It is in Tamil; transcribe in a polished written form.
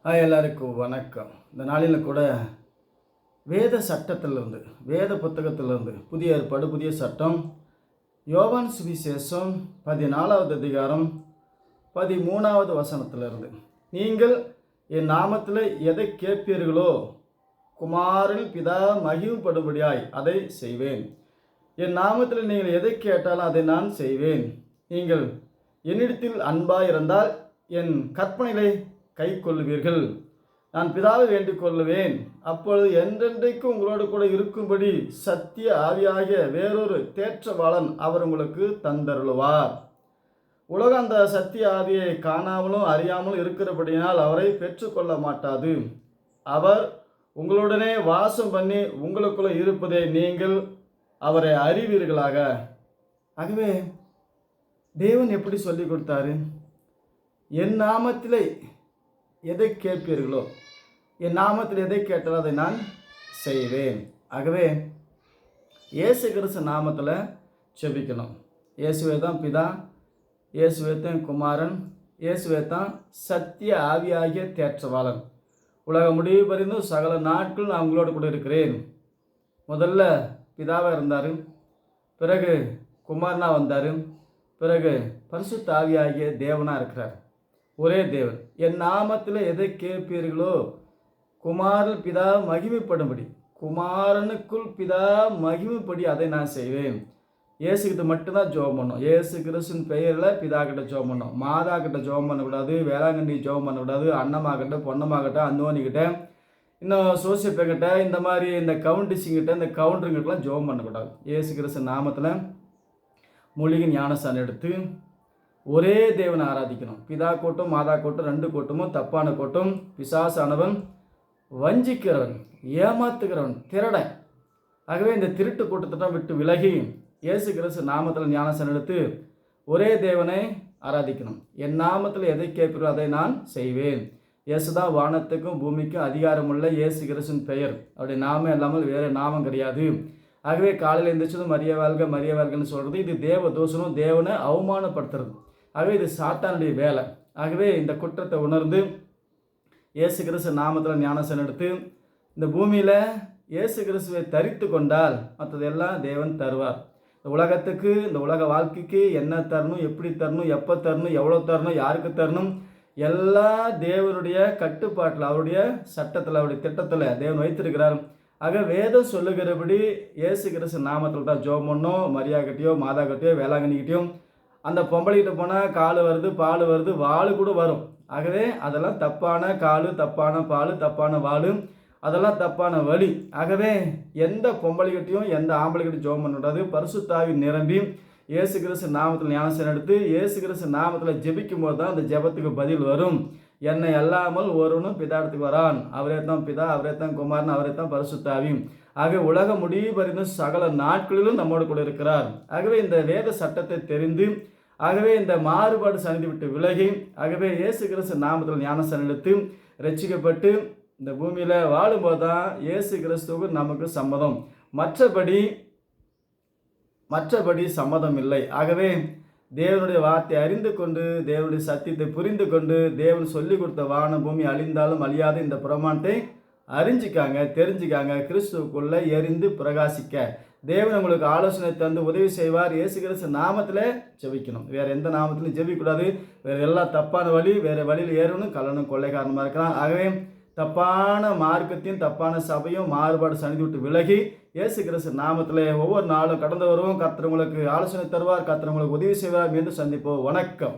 எல்லாருக்கும் வணக்கம். இந்த நாளில் கூட வேத சட்டத்திலிருந்து வேத புத்தகத்திலிருந்து புதிய ஏற்பாடு புதிய சட்டம் யோவான் சுவிசேஷம் 14வது அதிகாரம் 13வது வசனத்திலிருந்து, நீங்கள் என் நாமத்தில் எதை கேட்பீர்களோ குமாரில் பிதா மகிமைப்படும்படியாய் அதை செய்வேன். என் நாமத்தில் நீங்கள் எதை கேட்டாலும் அதை நான் செய்வேன். நீங்கள் என்னிடத்தில் அன்பாய் இருந்தால் என் கற்பனைகளை கை கொள்ளுவீர்கள். நான் பிதாவை வேண்டிக் கொள்ளுவேன், அப்பொழுது என்றென்றைக்கும் உங்களோடு கூட இருக்கும்படி சத்திய ஆவியாகிய வேறொரு தேற்றவாளன் அவர் உங்களுக்கு தந்தருளுவார். உலகம் அந்த சத்திய ஆவியை காணாமலும் அறியாமலும் இருக்கிறபடியினால் அவரை பெற்றுக்கொள்ள மாட்டாது. அவர் உங்களுடனே வாசம் பண்ணி உங்களுக்குள்ள இருப்பதை நீங்கள் அவரை அறிவீர்களாக. ஆகவே தேவன் எப்படி சொல்லி கொடுத்தாரு? என் நாமத்திலே எதை கேட்பீர்களோ, என் நாமத்தில் எதை கேட்டாலும் அதை நான் செய்வேன். ஆகவே இயேசு கிறிஸ்து நாமத்தில் செபிக்கணும். இயேசுவே தான் பிதா, இயேசுவே தான் குமாரன், இயேசுவே தான் சத்திய ஆவியாகிய தேற்றவாளன். உலக முடிவு பறிந்தும் சகல நாட்கள் நான் உங்களோடு கூட இருக்கிறேன். முதல்ல பிதாவாக இருந்தார், பிறகு குமாரனாக வந்தார், பிறகு பரிசுத்த ஆவியாகிய தேவனாக இருக்கிறார். ஒரே தேவன். என் நாமத்தில் எதை கேட்பீர்களோ குமாரில் பிதா மகிமைப்படும்படி, குமாரனுக்குள் பிதா மகிமைப்படி அதை நான் செய்வேன். இயேசுக்கிட்ட மட்டும்தான் ஜெபம் பண்ணோம். இயேசு கிறிஸ்துவின் பெயரில் பிதா கிட்ட ஜெபம் பண்ணோம். மாதா கிட்ட ஜெபம் பண்ணக்கூடாது, வேளாங்கண்ணி ஜெபம் பண்ணக்கூடாது, அண்ணமாகிட்ட பொண்ணமாகிட்ட அந்தோனிக்கிட்ட இன்னும் சோசியப்பேங்கிட்ட இந்த மாதிரி இந்த கவுண்டிசிங்கிட்ட இந்த கவுண்டருங்கிட்டலாம் ஜெபம் பண்ணக்கூடாது. இயேசு கிறிஸ்து நாமத்தில் மூலிகை ஞானஸ்தானம் எடுத்து ஒரே தேவனை ஆராதிக்கணும். பிதா கூட்டம் மாதா கூட்டம் ரெண்டு கூட்டமும் தப்பான கூட்டம், பிசாசானவன், வஞ்சிக்கிறவன், ஏமாத்துகிறவன், திருடன். ஆகவே இந்த திருட்டு கூட்டத்தை விட்டு விலகி இயேசு கிறிஸ்து நாமத்தில் ஞானஸ்தானம் எடுத்து ஒரே தேவனை ஆராதிக்கணும். என் நாமத்தில் எதை கேட்பீர்களோ அதை நான் செய்வேன். இயேசுதான் வானத்துக்கும் பூமிக்கும் அதிகாரமுள்ள இயேசு கிறிஸ்துவின் பெயர். அவருடைய நாமம் இல்லாமல் வேறு நாமம் கிடையாது. ஆகவே காலையில் எழுந்திரிச்சதும் மரிய வாழ்கன்னு சொல்கிறது இது தேவ தூஷணம், தேவனை அவமானப்படுத்துறது. ஆகவே இது சாத்தானுடைய வேலை. ஆகவே இந்த குற்றத்தை உணர்ந்து இயேசு கிறிஸ்து நாமத்தில் ஞானஸ்தானம் எடுத்து இந்த பூமியில் இயேசு கிறிஸ்துவை தரித்து கொண்டால் மற்றதெல்லாம் தேவன் தருவார். இந்த உலகத்துக்கு, இந்த உலக வாழ்க்கைக்கு என்ன தரணும், எப்படி தரணும், எப்போ தரணும், எவ்வளோ தரணும், யாருக்கு தரணும், எல்லா தேவனுடைய கட்டுப்பாட்டில், அவருடைய சட்டத்தில், அவருடைய திட்டத்தில் தேவன் வைத்திருக்கிறார். ஆக வேதம் சொல்லுகிறபடி இயேசு கிறிஸ்து நாமத்தில் தான் ஜெபம் பண்ணோம். மரியா கிட்டேயோ மாதா கிட்டேயோ வேளாங்கண்ணிக்கிட்டையும் அந்த பொம்பளைகிட்ட போனால் கால் வருது, பால் வருது, வாள் கூட வரும். ஆகவே அதெல்லாம் தப்பான கால், தப்பான பால், தப்பான வாள், அதெல்லாம் தப்பான வழி. ஆகவே எந்த பொம்பளைகிட்டையும் எந்த ஆம்பளைகிட்டையும் ஜெபம் பண்ணக்கூடாது. பரிசுத்தாவி நிரம்பி இயேசு கிறிஸ்து நாமத்தில் ஞானஸ்தானம் எடுத்து இயேசு கிறிஸ்து நாமத்தில் ஜெபிக்கும் போது தான் அந்த ஜெபத்துக்கு பதில் வரும். என்னை அல்லாமல் ஒருவனும் பிதாடத்துக்கு வரான். அவரே தான் பிதா, அவரே தான் குமாரன், அவரே தான் பரிசுத்தாவி. ஆகவே உலக முடிவு பறிந்து சகல நாட்களிலும் நம்மோடு கூட இருக்கிறார். ஆகவே இந்த வேத சட்டத்தை தெரிந்து, ஆகவே இந்த மாறுபாடு சனிந்து விட்டு விலகி, ஆகவே இயேசு கிறிஸ்து நாமத்தில் ஞானஸ்தானம் எடுத்து ரட்சிக்கப்பட்டு இந்த பூமியில் வாழும்போது தான் இயேசு கிறிஸ்துவுக்கு நமக்கு சம்மதம். மற்றபடி சம்மதம் இல்லை. ஆகவே தேவனுடைய வார்த்தை அறிந்து கொண்டு, தேவனுடைய சத்தியத்தை புரிந்து கொண்டு, தேவன் சொல்லி கொடுத்த வான பூமி அழிந்தாலும் அழியாத இந்த பிரமாணத்தை அறிஞ்சிக்காங்க, தெரிஞ்சுக்காங்க. கிறிஸ்துவுக்குள்ளே எரிந்து பிரகாசிக்க தேவன் உங்களுக்கு ஆலோசனை தந்து உதவி செய்வார். இயேசு கிறிஸ்து நாமத்தில் ஜெபிக்கணும். வேறு எந்த நாமத்திலும் ஜெபிக்கக்கூடாது. வேறு எல்லாம் தப்பான வழி, வேறு வழியில் ஏறணும், கள்ளனும் கொள்ளைக்காரமாக இருக்கிறான். ஆகவே தப்பான மார்க்கத்தையும் தப்பான சபையும் மாறுபாடு சனிந்து விட்டு விலகி இயேசு கிறிஸ்து நாமத்தில் ஒவ்வொரு நாளும் கடந்து வருவோம். கர்த்தர் உங்களுக்கு ஆலோசனை தருவார், கர்த்தர் உங்களுக்கு உதவி செய்வார். மீண்டும் சந்திப்போம். வணக்கம்.